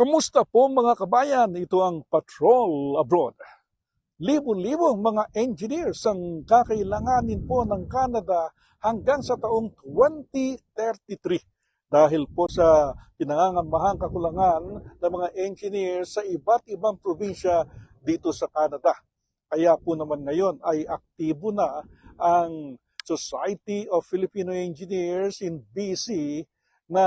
Kamusta po mga kabayan? Ito ang Patrol Abroad. Libo-libong mga engineers ang kakailanganin po ng Canada hanggang sa taong 2033 dahil po sa pinangangamahang kakulangan ng mga engineers sa iba't ibang probinsya dito sa Canada. Kaya po naman ngayon ay aktibo na ang Society of Filipino Engineers in BC na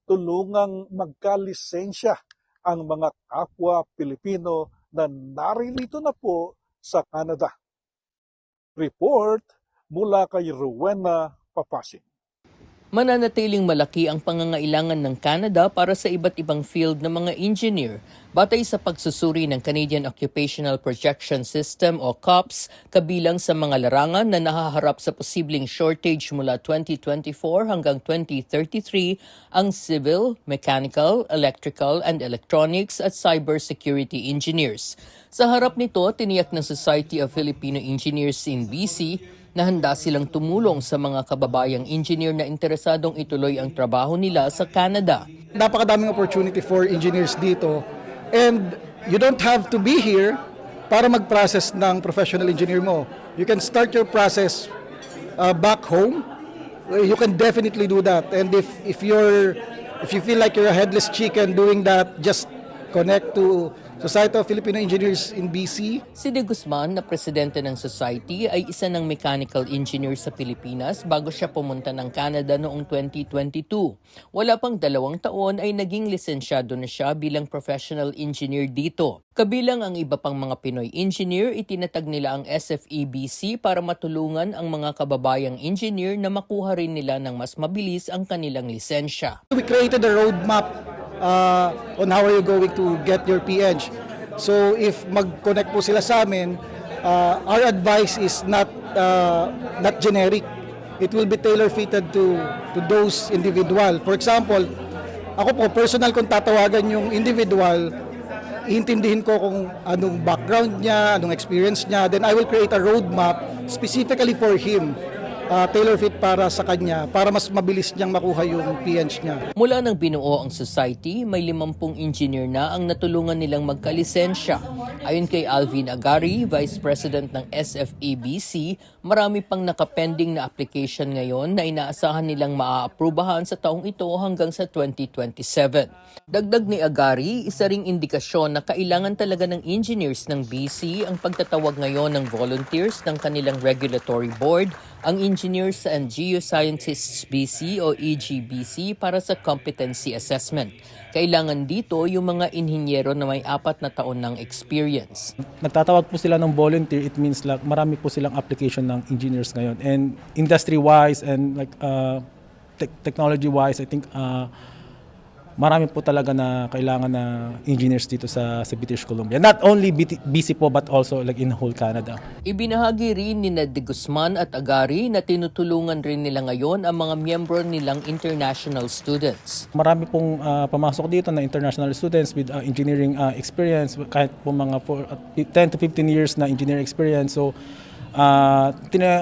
tulungang magkalisensya ang mga kapwa Pilipino na naririto na po sa Canada. Report mula kay Rowena Papasing. Mananatiling malaki ang pangangailangan ng Canada para sa iba't ibang field ng mga engineer batay sa pagsusuri ng Canadian Occupational Projection System o COPS kabilang sa mga larangan na nahaharap sa posibleng shortage mula 2024 hanggang 2033 ang civil, mechanical, electrical and electronics at cybersecurity engineers. Sa harap nito, tiniyak ng Society of Filipino Engineers in BC na handa silang tumulong sa mga kababayang engineer na interesadong ituloy ang trabaho nila sa Canada. Napakadaming opportunity for engineers dito and you don't have to be here para mag-process ng professional engineer mo. You can start your process back home. You can definitely do that. And if you feel like you're a headless chicken doing that, just connect to Society of Filipino Engineers in BC. Si De Guzman na presidente ng society ay isa ng mechanical engineer sa Pilipinas bago siya pumunta ng Canada noong 2022. Wala pang 2 taon ay naging lisensyado na siya bilang professional engineer dito. Kabilang ang iba pang mga Pinoy engineer, itinatag nila ang SFEBC para matulungan ang mga kababayang engineer na makuha rin nila ng mas mabilis ang kanilang lisensya. We created a roadmap on how are you going to get your PH. So if mag-connect po sila sa amin, our advice is not generic. It will be tailor-fitted to those individual. For example, ako po personal kung tatawagan yung individual, iintindihin ko kung anong background niya, anong experience niya, then I will create a roadmap specifically for him. Tailor-fit para sa kanya, para mas mabilis niyang makuha yung PH niya. Mula nang binuo ang society, may 50 engineer na ang natulungan nilang magkalisensya. Ayon kay Alvin Agari, Vice President ng SFEBC, marami pang nakapending na application ngayon na inaasahan nilang maaaprubahan sa taong ito hanggang sa 2027. Dagdag ni Agari, isa ring indikasyon na kailangan talaga ng engineers ng BC ang pagtatawag ngayon ng volunteers ng kanilang regulatory board, ang Engineers and Geoscientists BC o EGBC para sa competency assessment. Kailangan dito yung mga inhinyero na may 4 na taon ng experience. Nagtatawag po sila ng volunteer, it means like marami po silang application ng engineers ngayon. And industry-wise and like technology-wise, I think marami po talaga na kailangan na engineers dito sa British Columbia. Not only BC po but also like in whole Canada. Ibinahagi rin ni De Guzman at Agari na tinutulungan rin nila ngayon ang mga miyembro nilang international students. Marami pong pamasok dito na international students with engineering experience, kahit po mga 10 to 15 years na engineering experience. So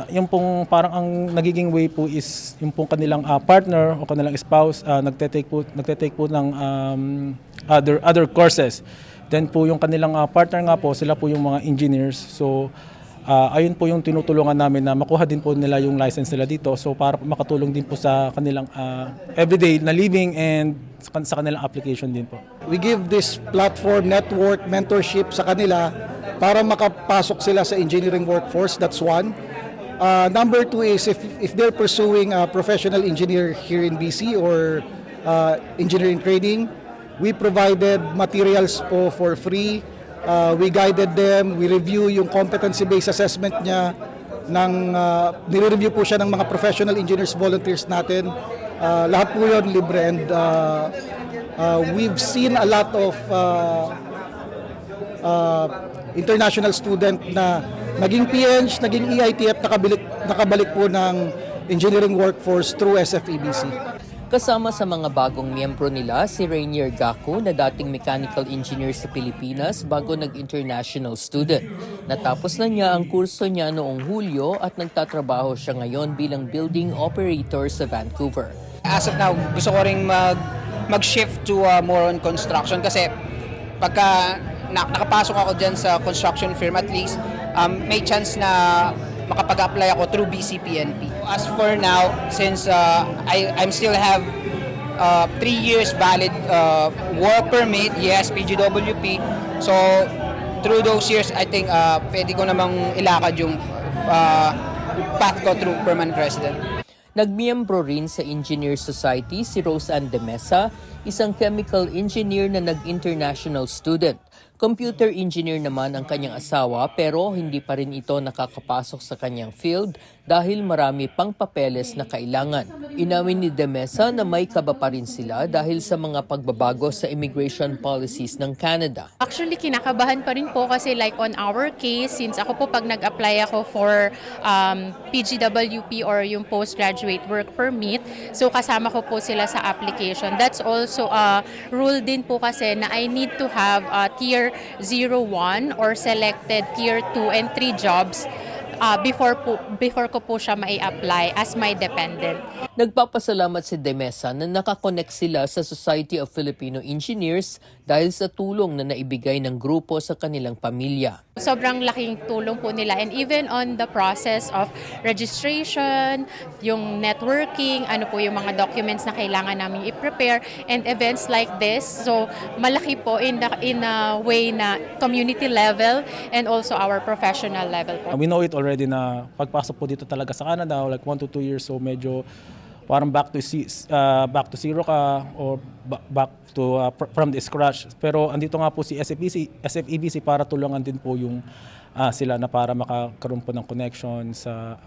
yung pong parang ang nagiging way po is yung pong kanilang partner o kanilang spouse nagte-take po ng other courses. Then po yung kanilang partner nga po, sila po yung mga engineers. So ayun po yung tinutulungan namin na makuha din po nila yung license nila dito. So para makatulong din po sa kanilang everyday na living and sa kanilang application din po. We give this platform, network, mentorship sa kanila para makapasok sila sa engineering workforce. That's one. Number 2 is if they're pursuing a professional engineer here in BC or engineering training, we provided materials po for free. We guided them, we review yung competency-based assessment niya, nire-review po siya ng mga professional engineers volunteers natin. Lahat po yun libre and we've seen a lot of international student na naging PH, naging EIT at nakabalik po ng engineering workforce through SFEBC. Kasama sa mga bagong miyembro nila si Rainier Gaco na dating mechanical engineer sa Pilipinas bago nag-international student. Natapos na niya ang kurso niya noong Hulyo at nagtatrabaho siya ngayon bilang building operator sa Vancouver. As of now, gusto ko ring mag-shift to more on construction kasi pagka nakapasok ako dyan sa construction firm, at least may chance na makapag-apply ako through BCPNP. As for now, since I'm still have 3 years valid work permit, yes, PGWP. So, through those years, I think pwede ko namang ilakad yung path ko through permanent resident. Nagmiyembro rin sa Engineer Society si Rose Ann de Mesa, isang chemical engineer na nag-international student. Computer engineer naman ang kanyang asawa pero hindi pa rin ito nakakapasok sa kanyang field dahil marami pang papeles na kailangan. Inamin ni de Mesa na may kaba pa rin sila dahil sa mga pagbabago sa immigration policies ng Canada. Actually, kinakabahan pa rin po kasi like on our case, since ako po pag nag-apply ako for PGWP or yung postgraduate work permit, so kasama ko po sila sa application. That's also a rule din po kasi na I need to have tier 01 or selected tier 2 and 3 jobs before ko po siya mai-apply as my dependent. Nagpapasalamat si de Mesa na nakakonect sila sa Society of Filipino Engineers dahil sa tulong na naibigay ng grupo sa kanilang pamilya. Sobrang laking tulong po nila, and even on the process of registration, yung networking, ano po yung mga documents na kailangan namin i-prepare, and events like this. So malaki po in a way na community level and also our professional level po. We know it already na pagpasok po dito talaga sa Canada, like 1 to 2 years, so medyo parang back to zero ka or back to from the scratch. Pero andito nga po si SFEBC para tulungan din po yung sila na para makakaroon po ng connection sa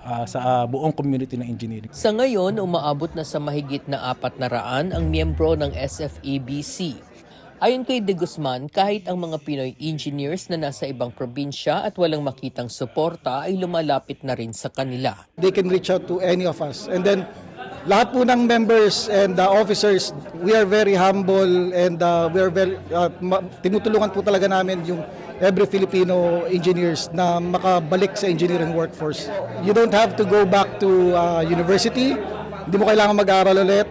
buong community ng engineering. Sa ngayon, umaabot na sa mahigit na 400 ang miyembro ng SFEBC. Ayon kay De Guzman, kahit ang mga Pinoy engineers na nasa ibang probinsya at walang makitang suporta ay lumalapit na rin sa kanila. They can reach out to any of us. And then, lahat po ng members and officers, we are very humble and we are very, tinutulungan po talaga namin yung every Filipino engineers na makabalik sa engineering workforce. You don't have to go back to university, hindi mo kailangan mag-aaral ulit,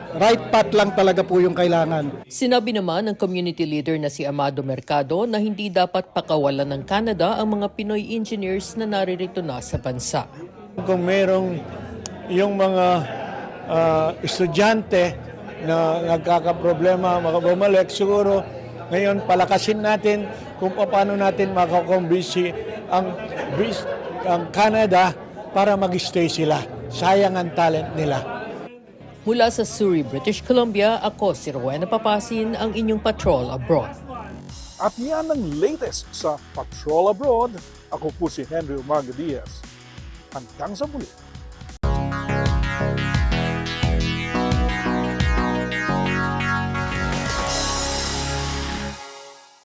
right path lang talaga po yung kailangan. Sinabi naman ng community leader na si Amado Mercado na hindi dapat pakawalan ng Canada ang mga Pinoy engineers na naririto na sa bansa. Kung merong yung mga estudyante na nagkakaproblema makabumalik, siguro ngayon palakasin natin kung paano natin makakumbisi ang Canada para mag-stay sila. Sayang ang talent nila. Mula sa Surrey, British Columbia, ako si Rowena Papasin, ang inyong Patrol Abroad. At yan ang latest sa Patrol Abroad. Ako po si Henry Umaga Diaz. Hanggang sa muli.